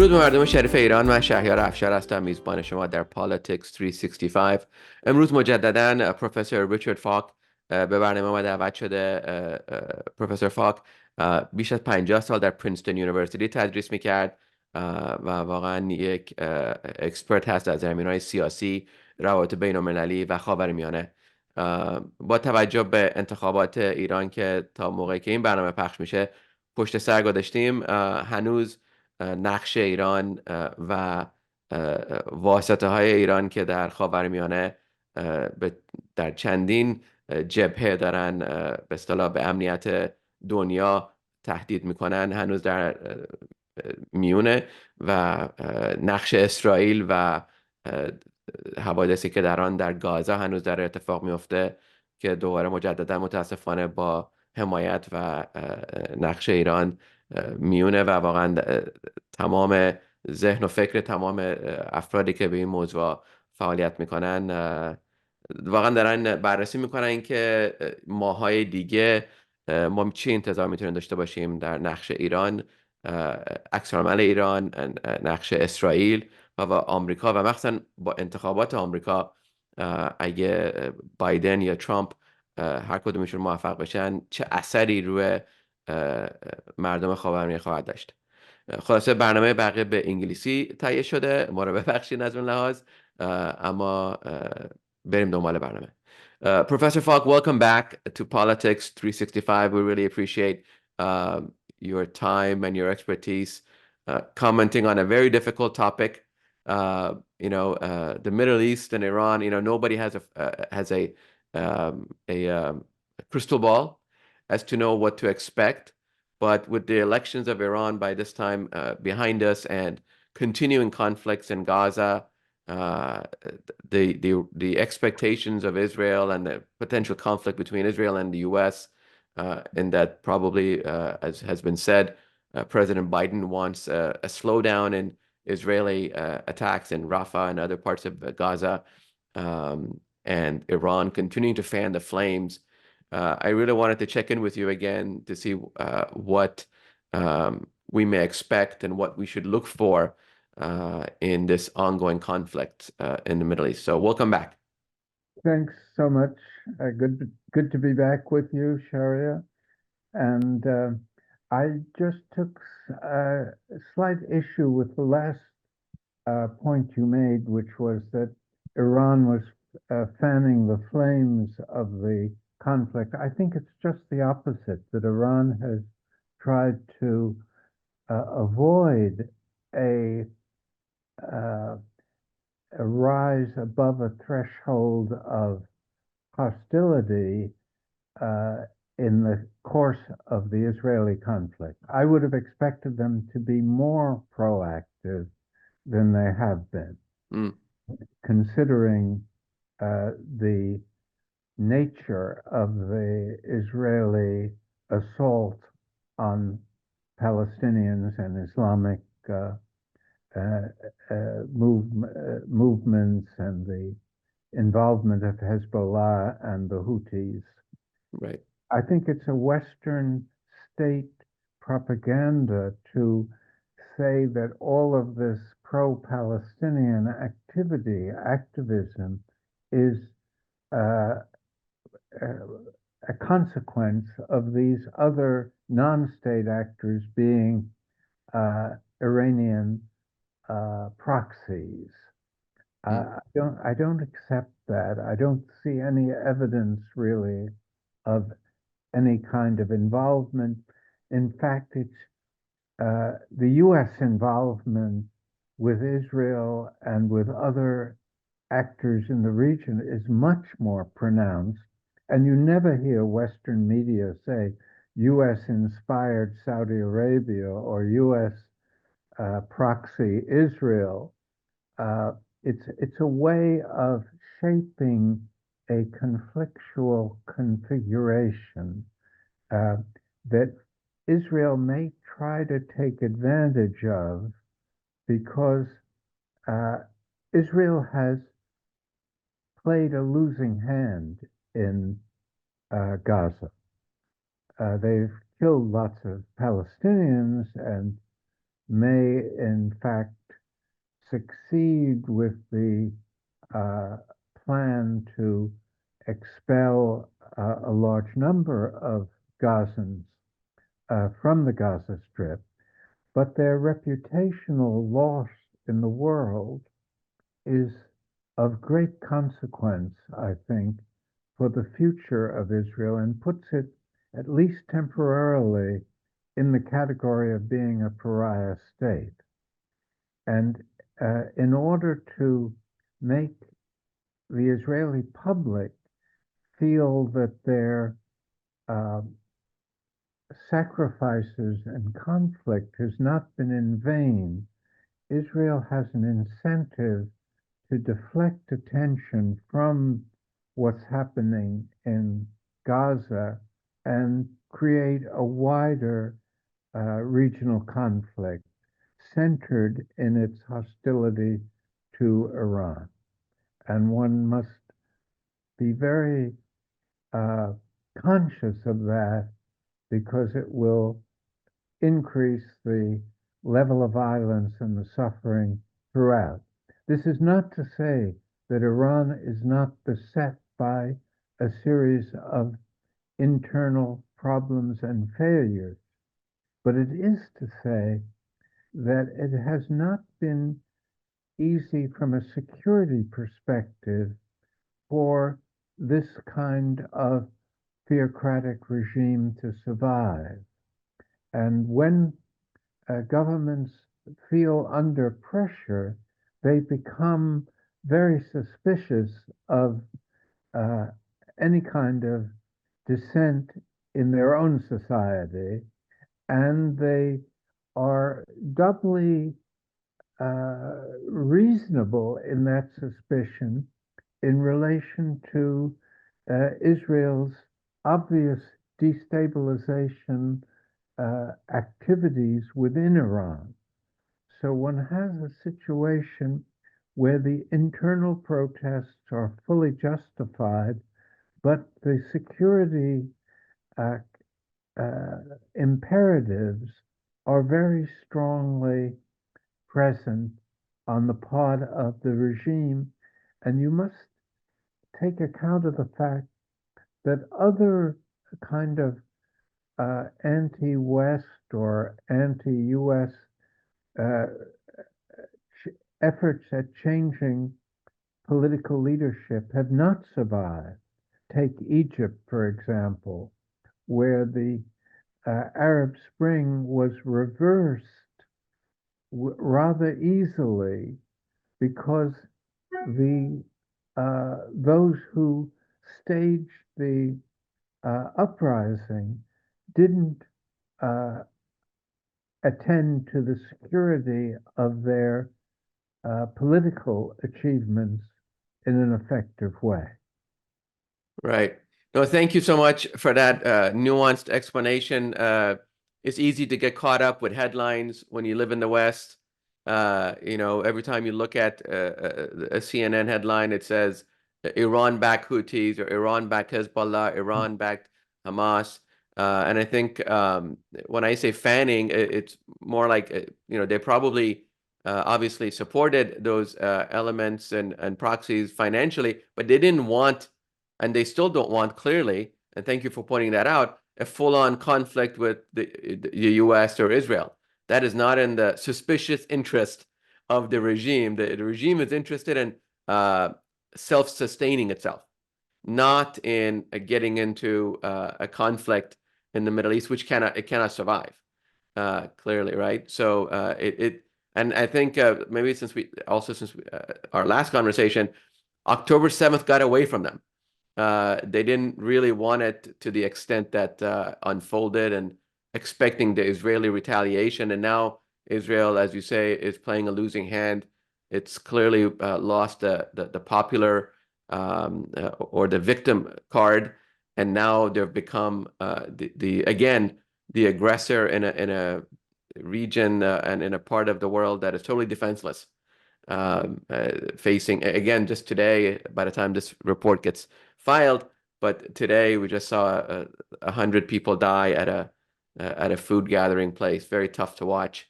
درود به مردم شریف ایران. من شهریار افشار هستم، میزبان شما در Politics 365. امروز مجددا پروفسور ریچارد فاک به برنامه ما دعوت شده. پروفسور فاک بیش از 50 سال در پرینستون یونیورسیتی تدریس میکرد و واقعا یک اکسپرت هست در زمینه‌های سیاسی، روابط بین المللی و خاورمیانه. با توجه به انتخابات ایران که تا موقعی که این برنامه پخش میشه پشت سر گذاشتیم، هنوز نقش ایران و واسطه های ایران که در خاورمیانه در چندین جبهه دارن به اصطلاح به امنیت دنیا تهدید میکنن هنوز در میونه، و نقش اسرائیل و حوادثی که در آن در گازا هنوز در اتفاق میفته که دوباره مجددا متاسفانه با حمایت و نقش ایران میونه، و واقعا تمام ذهن و فکر تمام افرادی که به این موضوع فعالیت میکنن واقعا دارن بررسی میکنن که ماهای دیگه ما چی انتظار میتونیم داشته باشیم در نقش ایران، عکس‌العمل ایران، نقش اسرائیل و آمریکا، و مخصوصا با انتخابات آمریکا اگه بایدن یا ترامپ هر کدومشون موفق بشن چه اثری روی مردم خاورمیانه خواهد داشت. خلاصه برنامه بقیه به انگلیسی تهیه شده، ما رو ببخشید از اون لحاظ، اما بریم دنبال برنامه. Professor Falk, welcome back to Politics 365. We really appreciate your time and your expertise commenting on a very difficult topic. The Middle East and Iran, nobody has a crystal ball as to know what to expect. But with the elections of Iran by this time behind us and continuing conflicts in Gaza, the expectations of Israel and the potential conflict between Israel and the U.S., in that probably, as has been said, President Biden wants a slowdown in Israeli attacks in Rafah and other parts of Gaza, and Iran continuing to fan the flames. I really wanted to check in with you again to see what we may expect and what we should look for in this ongoing conflict in the Middle East. So welcome back. Thanks so much. Good to be back with you, Sharia. And I just took a slight issue with the last point you made, which was that Iran was fanning the flames of the conflict. I think it's just the opposite, that Iran has tried to avoid a rise above a threshold of hostility in the course of the Israeli conflict. I would have expected them to be more proactive than they have been, considering the nature of the Israeli assault on Palestinians and Islamic movements and the involvement of Hezbollah and the Houthis. Right. I think it's a Western state propaganda to say that all of this pro-Palestinian activism is a consequence of these other non-state actors being Iranian proxies. I don't accept that. I don't see any evidence really of any kind of involvement. In fact, it's the U.S. involvement with Israel and with other actors in the region is much more pronounced, and you never hear Western media say U.S. inspired Saudi Arabia or U.S. Proxy Israel. It's a way of shaping a conflictual configuration that Israel may try to take advantage of, because Israel has played a losing hand in Gaza. They've killed lots of Palestinians, and may in fact succeed with the plan to expel a large number of Gazans from the Gaza Strip, but their reputational loss in the world is of great consequence, I think, for the future of Israel and puts it, at least temporarily, in the category of being a pariah state. And in order to make the Israeli public feel that their sacrifices and conflict has not been in vain, Israel has an incentive to deflect attention from what's happening in Gaza and create a wider regional conflict centered in its hostility to Iran. And one must be very conscious of that because it will increase the level of violence and the suffering throughout. This is not to say that Iran is not beset by a series of internal problems and failures, but it is to say that it has not been easy from a security perspective for this kind of theocratic regime to survive. And when governments feel under pressure, they become very suspicious of any kind of dissent in their own society, and they are doubly reasonable in that suspicion in relation to Israel's obvious destabilization activities within Iran. So one has a situation where the internal protests are fully justified, but the security imperatives are very strongly present on the part of the regime. And you must take account of the fact that other kind of anti-West or anti-US efforts at changing political leadership have not survived. Take Egypt, for example, where the Arab Spring was reversed rather easily because the those who staged the uprising didn't attend to the security of their political achievements in an effective way. Right. No, thank you so much for that nuanced explanation. It's easy to get caught up with headlines when you live in the West. Every time you look at a CNN headline, it says Iran-backed Houthis or Iran-backed Hezbollah, Iran-backed Hamas. And I think when I say fanning, it's more like, they probably obviously supported those elements and proxies financially, but they didn't want, and they still don't want, clearly, and thank you for pointing that out, a full-on conflict with the US or Israel. That is not in the suspicious interest of the regime. The regime is interested in self-sustaining itself, not in getting into a conflict in the Middle East, which cannot survive, clearly, right? So and I think maybe since our last conversation, October 7th got away from them. They didn't really want it to the extent that unfolded, and expecting the Israeli retaliation. And now Israel, as you say, is playing a losing hand. It's clearly lost the popular or the victim card, and now they've become the aggressor in a region and in a part of the world that is totally defenseless. Facing, again, just today, by the time this report gets filed, but today we just saw 100 people die at a food gathering place. Very tough to watch.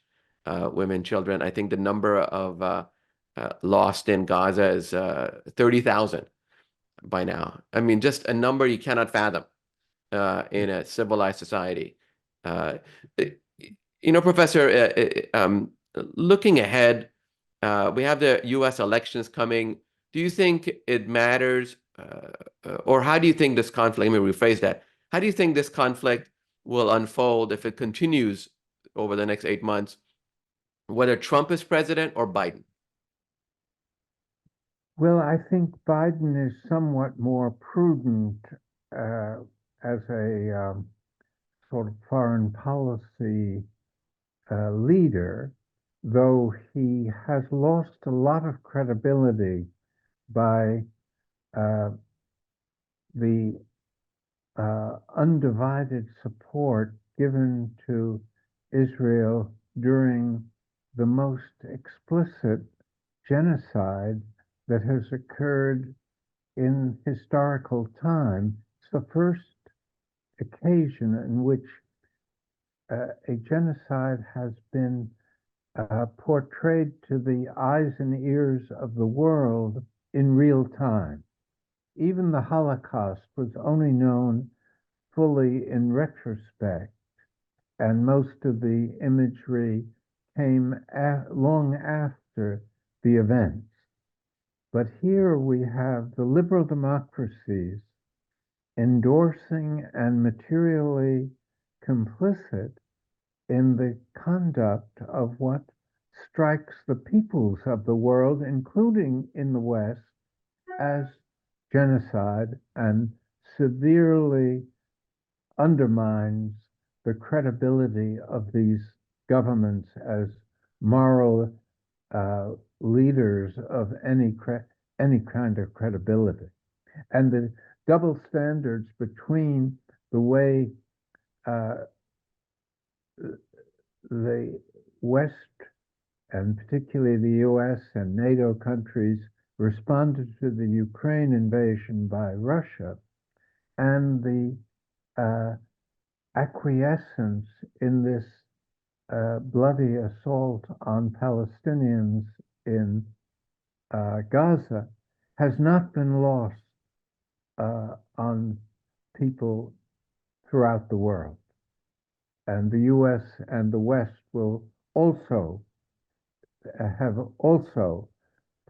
women, children. I think the number of lost in Gaza is 30,000 by now. I mean, just a number you cannot fathom in a civilized society. Uh, Professor, looking ahead, we have the U.S. elections coming. Do you think it matters, or how do you think this conflict, let me rephrase that. How do you think this conflict will unfold if it continues over the next 8 months, whether Trump is president or Biden? Well, I think Biden is somewhat more prudent as a sort of foreign policy leader, though he has lost a lot of credibility by the undivided support given to Israel during the most explicit genocide that has occurred in historical time. It's the first occasion in which a genocide has been portrayed to the eyes and ears of the world in real time. Even the Holocaust was only known fully in retrospect, and most of the imagery came long after the events. But here we have the liberal democracies endorsing and materially complicit in the conduct of what strikes the peoples of the world, including in the West, as genocide and severely undermines the credibility of these governments as moral leaders of any kind of credibility. And the double standards between the way the West, and particularly the US and NATO countries, responded to the Ukraine invasion by Russia, and the acquiescence in this bloody assault on Palestinians in Gaza has not been lost on people throughout the world. And the US and the West will also have also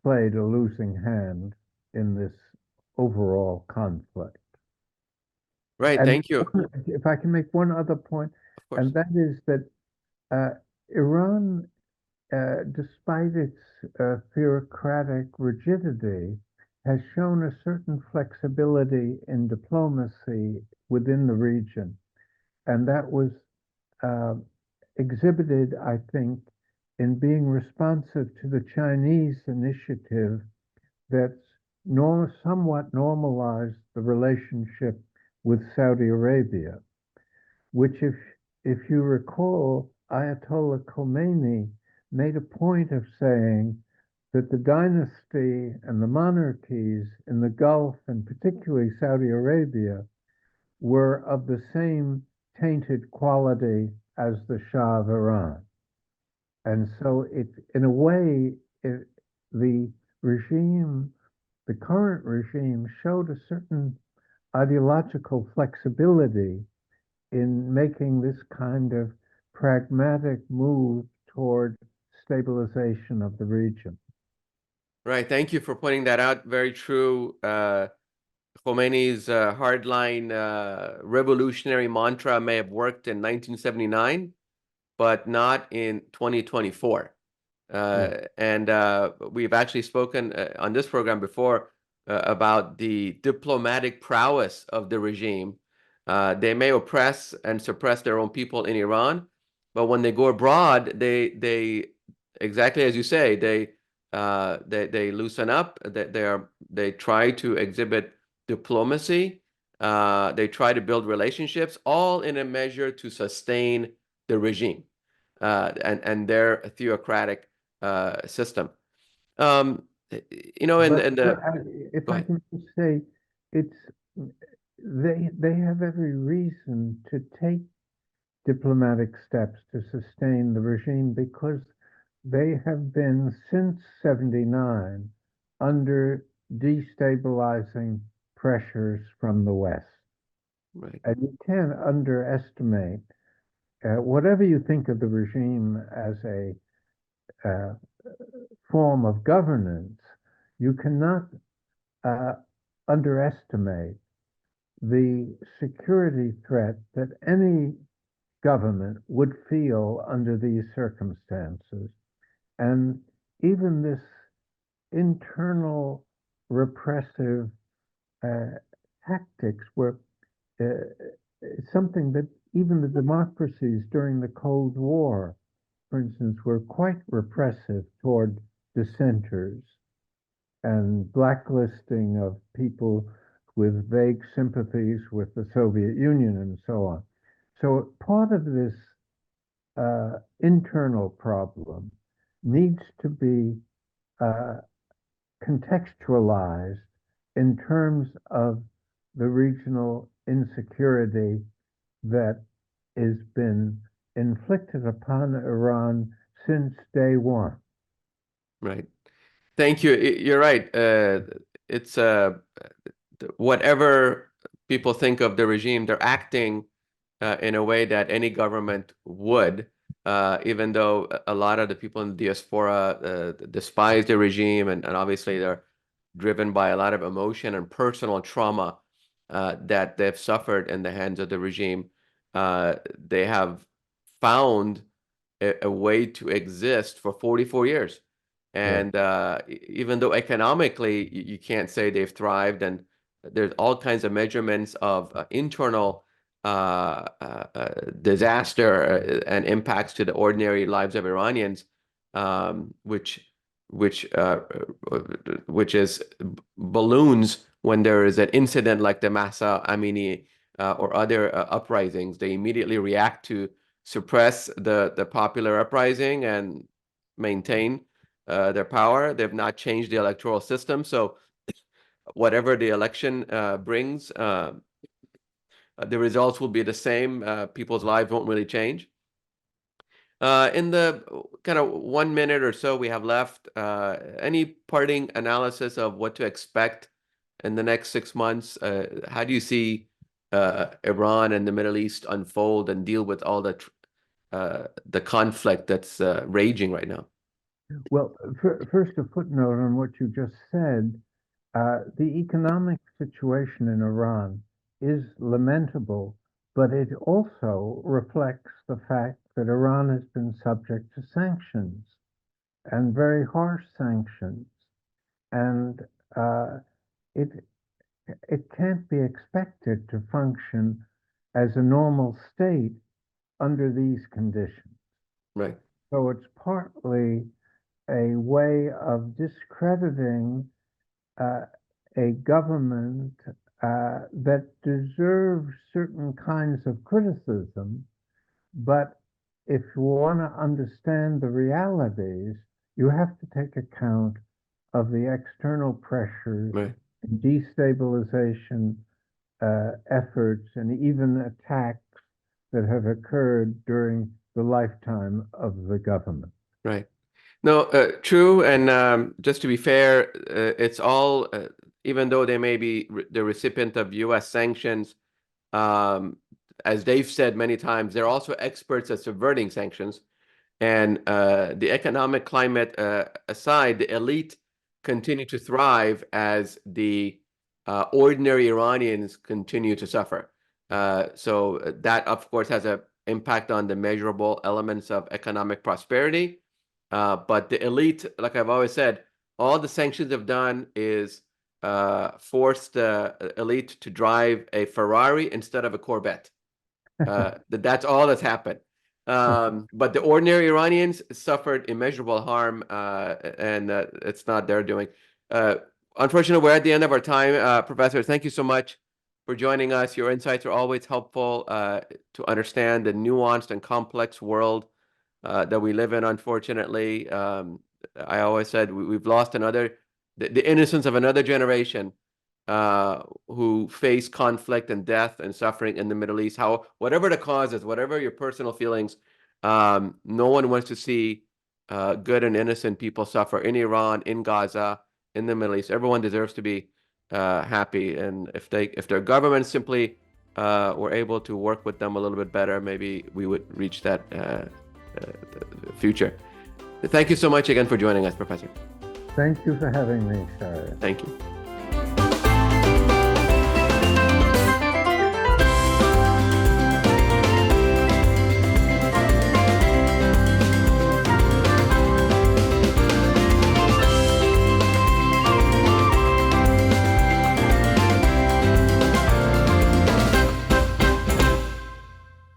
played a losing hand in this overall conflict. Right, And thank you. if I can make one other point, Of course. and that is that Iran, despite its theocratic rigidity, has shown a certain flexibility in diplomacy within the region. And that was exhibited, I think, in being responsive to the Chinese initiative that's somewhat normalized the relationship with Saudi Arabia, which, if you recall, Ayatollah Khomeini made a point of saying that the dynasty and the monarchies in the Gulf, and particularly Saudi Arabia, were of the same tainted quality as the Shah of Iran. And so in a way, the regime, the current regime, showed a certain ideological flexibility in making this kind of pragmatic move toward stabilization of the region. Right, thank you for pointing that out. Very true. Khomeini's hardline revolutionary mantra may have worked in 1979, but not in 2024. And we've actually spoken on this program before about the diplomatic prowess of the regime. They may oppress and suppress their own people in Iran, but when they go abroad, they exactly as you say, they loosen up. They try to exhibit diplomacy. They try to build relationships, all in a measure to sustain the regime and their theocratic system. If I can just say, it's they have every reason to take diplomatic steps to sustain the regime because they have been since 79 under destabilizing pressures from the West. Right. And you can't underestimate, whatever you think of the regime as a uh, form of governance, you cannot uh, underestimate the security threat that any government would feel under these circumstances. And even this internal repressive uh, tactics were something that even the democracies during the Cold War, for instance, were quite repressive toward dissenters and blacklisting of people with vague sympathies with the Soviet Union and so on. So part of this internal problem needs to be uh, contextualized in terms of the regional insecurity that has been inflicted upon Iran since day one. Right. Thank you. You're right. It's whatever people think of the regime, they're acting in a way that any government would, even though a lot of the people in the diaspora despise the regime, and obviously they're driven by a lot of emotion and personal trauma that they've suffered in the hands of the regime. They have found a way to exist for 44 years. Right. And even though economically you can't say they've thrived, and there's all kinds of measurements of internal disaster and impacts to the ordinary lives of Iranians, which which uh, which is balloons when there is an incident like the Masa Amini or other uprisings. They immediately react to suppress the popular uprising and maintain their power. They've not changed the electoral system, so whatever the election brings, the results will be the same. People's lives won't really change. In the kind of 1 minute or so we have left, any parting analysis of what to expect in the next 6 months? How do you see Iran and the Middle East unfold and deal with all the conflict that's raging right now? Well, first, a footnote on what you just said. The economic situation in Iran is lamentable, but it also reflects the fact that Iran has been subject to sanctions and very harsh sanctions, and it it can't be expected to function as a normal state under these conditions. Right. So it's partly a way of discrediting uh, a government that deserves certain kinds of criticism, but if you want to understand the realities, you have to take account of the external pressures, Right. destabilization efforts, and even attacks that have occurred during the lifetime of the government. Right. No, true. And just to be fair, it's all, even though they may be the recipient of U.S. sanctions, um, as they've said many times, they're also experts at subverting sanctions. And the economic climate aside, the elite continue to thrive as the ordinary Iranians continue to suffer. So that, of course, has an impact on the measurable elements of economic prosperity. But the elite, like I've always said, all the sanctions have done is force the elite to drive a Ferrari instead of a Corvette. That's all that's happened. But the ordinary Iranians suffered immeasurable harm, and it's not their doing. Unfortunately, we're at the end of our time. Professor, thank you so much for joining us. Your insights are always helpful to understand the nuanced and complex world that we live in, unfortunately. I always said we've lost the innocence of another generation who face conflict and death and suffering in the Middle East. Whatever the cause is, whatever your personal feelings, no one wants to see good and innocent people suffer in Iran, in Gaza, in the Middle East. Everyone deserves to be happy, and if their government simply were able to work with them a little bit better, maybe we would reach that future. Thank you so much again for joining us, Professor. Thank you for having me, Sharia. Thank you.